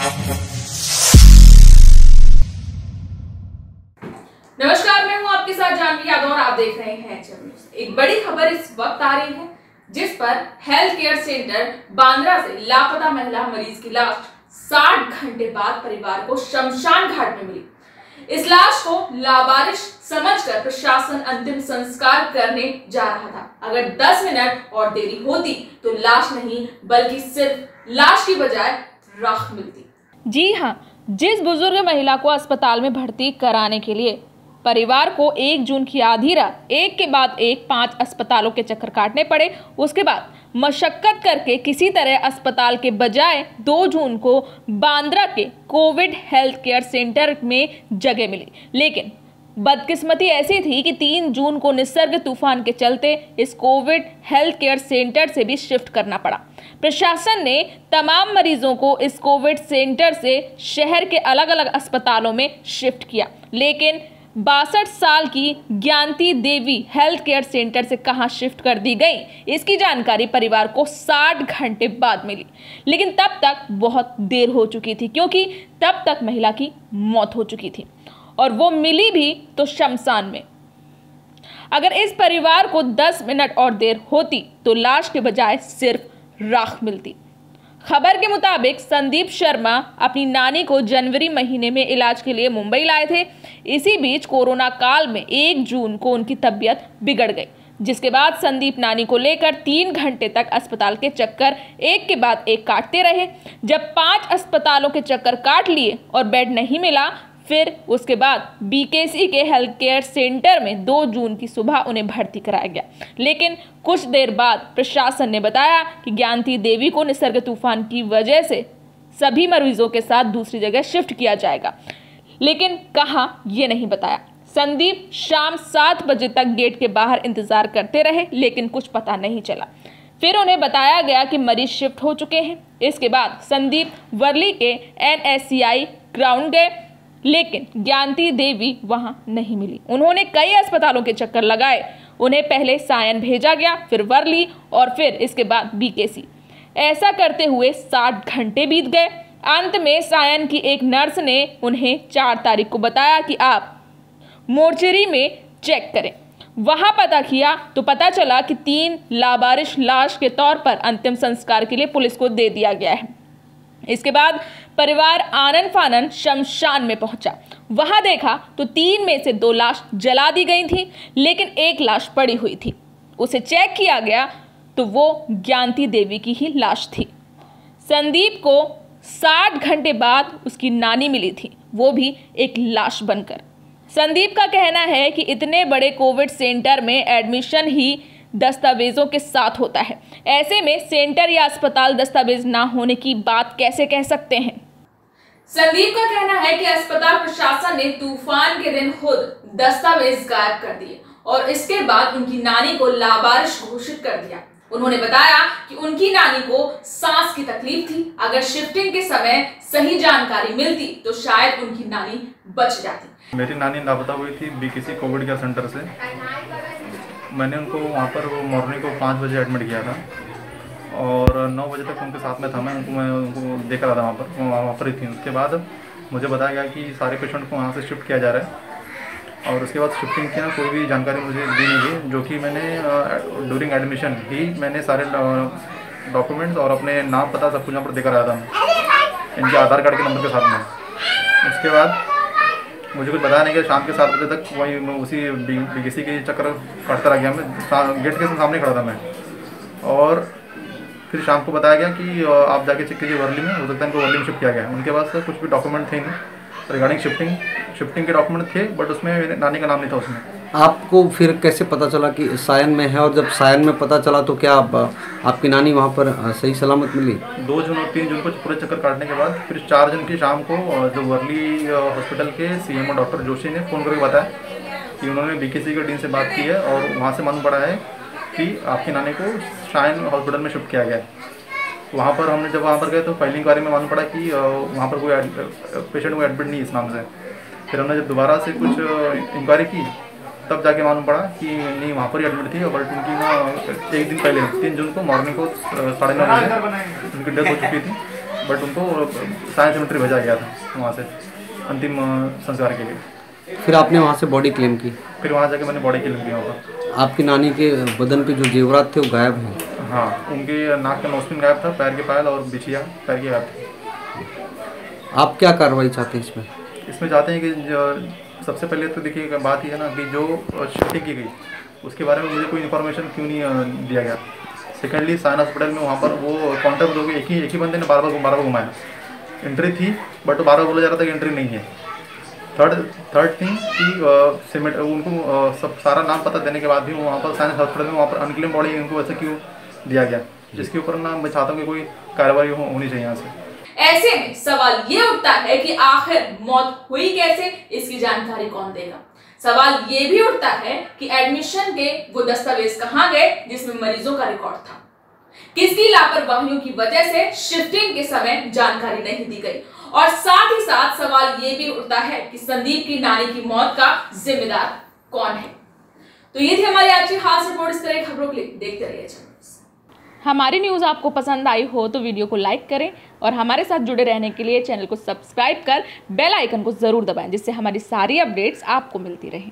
नमस्कार, मैं हूं आपके साथ जानवी यादव और आप देख रहे हैं एचएम न्यूज़। एक बड़ी खबर इस वक्त आ रही है जिस पर हेल्थ केयर सेंटर बांद्रा से लापता महिला मरीज की लाश 60 घंटे बाद परिवार को शमशान घाट में मिली। इस लाश को लावारिस समझकर प्रशासन अंतिम संस्कार करने जा रहा था। अगर 10 मिनट और देरी होती तो लाश नहीं बल्कि सिर्फ लाश की बजाय राख मिलती। जी हाँ, जिस बुजुर्ग महिला को अस्पताल में भर्ती कराने के लिए परिवार को 1 जून की आधी रात एक के बाद एक 5 अस्पतालों के चक्कर काटने पड़े, उसके बाद मशक्कत करके किसी तरह अस्पताल के बजाय 2 जून को बांद्रा के कोविड हेल्थ केयर सेंटर में जगह मिली। लेकिन बदकिस्मती ऐसी थी कि 3 जून को निसर्ग तूफान के चलते इस कोविड हेल्थ केयर सेंटर से भी शिफ्ट करना पड़ा। प्रशासन ने तमाम मरीजों को इस कोविड सेंटर से शहर के अलग अलग अस्पतालों में शिफ्ट किया, लेकिन 62 साल की ज्ञानती देवी हेल्थ केयर सेंटर से कहां शिफ्ट कर दी गई, इसकी जानकारी परिवार को 60 घंटे बाद मिली। लेकिन तब तक बहुत देर हो चुकी थी, क्योंकि तब तक महिला की मौत हो चुकी थी और वो मिली भी तो शमशान में। अगर इस परिवार को 10 मिनट और देर होती तो लाश के बजाय सिर्फ राख मिलती। खबर के मुताबिक संदीप शर्मा अपनी नानी को जनवरी महीने में इलाज के लिए मुंबई लाए थे। इसी बीच कोरोना काल में 1 जून को उनकी तबीयत बिगड़ गई, जिसके बाद संदीप नानी को लेकर 3 घंटे तक अस्पताल के चक्कर एक के बाद एक काटते रहे। जब 5 अस्पतालों के चक्कर काट लिए और बेड नहीं मिला, फिर उसके बाद बीकेसी के हेल्थ केयर सेंटर में 2 जून की सुबह उन्हें भर्ती कराया गया। लेकिन कुछ देर बाद प्रशासन ने बताया कि ज्ञानती देवी को निसर्ग तूफान की वजह से सभी मरीजों के साथ दूसरी जगह शिफ्ट किया जाएगा, लेकिन कहाँ ये नहीं बताया। संदीप शाम 7 बजे तक गेट के बाहर इंतजार करते रहे, लेकिन कुछ पता नहीं चला। फिर उन्हें बताया गया कि मरीज शिफ्ट हो चुके हैं। इसके बाद संदीप वर्ली के NSCI ग्राउंड गए, लेकिन ज्ञानती देवी वहां नहीं मिली। उन्होंने कई अस्पतालों के चक्कर लगाए। उन्हें पहले सायन भेजा गया, फिर वर्ली और फिर इसके बाद बीकेसी। ऐसा करते हुए 60 घंटे बीत गए। अंत में सायन की एक नर्स ने उन्हें 4 तारीख को बताया कि आप मोर्चरी में चेक करें। वहां पता किया तो पता चला कि 3 लावारिस लाश के तौर पर अंतिम संस्कार के लिए पुलिस को दे दिया गया है। इसके बाद परिवार आनन फानन शमशान में पहुंचा। वहां देखा तो 3 में से 2 लाश जला दी गई थी, लेकिन एक लाश पड़ी हुई थी। उसे चेक किया गया तो वो ज्ञानती देवी की ही लाश थी। संदीप को 60 घंटे बाद उसकी नानी मिली थी, वो भी एक लाश बनकर। संदीप का कहना है कि इतने बड़े कोविड सेंटर में एडमिशन ही दस्तावेजों के साथ होता है। ऐसे में सेंटर या अस्पताल दस्तावेज ना होने की बात कैसे कह सकते हैं। संदीप का कहना है कि अस्पताल प्रशासन ने तूफान के दिन खुद दस्तावेज गायब कर दिए और इसके बाद उनकी नानी को लावारिस घोषित कर दिया। उन्होंने बताया कि उनकी नानी को सांस की तकलीफ थी। अगर शिफ्टिंग के समय सही जानकारी मिलती तो शायद उनकी नानी बच जाती। मेरी नानी लापता हुई थी बीकेसी कोविड केयर सेंटर से। मैंने उनको वहाँ पर मॉर्निंग को 5 बजे एडमिट किया था और 9 बजे तक उनके साथ में था। मैं उनको देख रहा था, वहाँ पर ही थी। उसके बाद मुझे बताया गया कि सारे पेशेंट को वहाँ से शिफ्ट किया जा रहा है और उसके बाद शिफ्टिंग की कोई भी जानकारी मुझे दी नहीं गई, जो कि मैंने ड्यूरिंग एडमिशन ही मैंने सारे डॉक्यूमेंट्स और अपने नाम पता सब कुछ यहाँ पर देकर आया था, इनके आधार कार्ड के नंबर के साथ में। उसके बाद मुझे कुछ बताया नहीं कि शाम के 7 बजे तक वही उसी बीकेसी के चक्कर काटता रह गया। मैं गेट के सामने खड़ा था मैं, और फिर शाम को बताया गया कि आप जाके चेक कीजिए वर्ली में, हो सकता है इनको वर्ली में शिफ्ट किया गया। उनके पास कुछ भी डॉक्यूमेंट थे नहीं रिगार्डिंग शिफ्टिंग के डॉक्यूमेंट थे, बट उसमें मेरे नानी का नाम नहीं था उसमें। आपको फिर कैसे पता चला कि सायन में है, और जब सायन में पता चला तो क्या आपकी नानी वहाँ पर सही सलामत मिली? 2 जून और 3 जून को पूरे चक्कर काटने के बाद फिर 4 जून की शाम को जो वर्ली हॉस्पिटल के CMO डॉक्टर जोशी ने फ़ोन करके बताया कि उन्होंने बीकेसी के डीन से बात की है और वहाँ से मालूम पड़ा है कि आपकी नानी को सायन हॉस्पिटल में शिफ्ट किया गया है। वहाँ पर हमने जब वहाँ पर गए तो पहली इंक्वायरी में मालूम पड़ा कि वहाँ पर कोई पेशेंट को एडमिट नहीं इस नाम से। फिर हमने जब दोबारा से कुछ इंक्वायरी की तब जाके मालूम पड़ा कि नहीं वहाँ पर ही एडमिट थी, बट उनकी ना 1 दिन पहले 3 जून को मॉर्निंग को 9:30 बजे उनकी डेथ हो चुकी थी। बट उनको साइंस सेमेट्री भेजा गया था वहाँ से अंतिम संस्कार के लिए। फिर आपने वहाँ से बॉडी क्लेम की? फिर वहाँ जाके मैंने बॉडी क्लेम किया वहाँ। आपकी नानी के बदन पे जो जेवरात थे वो गायब हैं? हाँ, उनके नाक का नोस्पिन गायब था, पैर के पायल और बिछिया पैर की गायब थी। आप क्या कार्रवाई चाहते हैं इसमें? इसमें चाहते हैं कि सबसे पहले तो देखिए बात यह है ना कि जो शूटिंग की गई उसके बारे में मुझे कोई इन्फॉर्मेशन क्यों नहीं दिया गया। सेकेंडली साइन हॉस्पिटल में वहाँ पर वो काउंटर लोग एक ही बंदे ने बार बार घुमाया, एंट्री थी बट बार बार बोला जा रहा था कि एंट्री नहीं है। थर्ड थिंग कि सीमेंट उनको सब सारा नाम पता देने के बाद भी वहाँ पर साइंस हॉस्पिटल में वहाँ पर अनक्लेम बॉडी उनको वैसे क्यों दिया गया, जिसके ऊपर ना मैं चाहता हूँ कि कोई कार्रवाई होनी चाहिए यहाँ से। ऐसे में सवाल ये उठता है कि आखिर मौत हुई कैसे, इसकी जानकारी कौन देगा। सवाल ये भी उठता है कि एडमिशन के वो दस्तावेज कहाँ गए जिसमें मरीजों का रिकॉर्ड था। किसकी लापरवाहियों की वजह से शिफ्टिंग के समय जानकारी नहीं दी गई। और साथ ही साथ सवाल ये भी उठता है कि संदीप की नानी की मौत का जिम्मेदार कौन है। तो ये थी हमारी आज की खास रिपोर्ट। इस तरह की खबरों के लिए देखते रहिए चैनल। हमारी न्यूज़ आपको पसंद आई हो तो वीडियो को लाइक करें और हमारे साथ जुड़े रहने के लिए चैनल को सब्सक्राइब कर बेल आइकन को ज़रूर दबाएं, जिससे हमारी सारी अपडेट्स आपको मिलती रहें।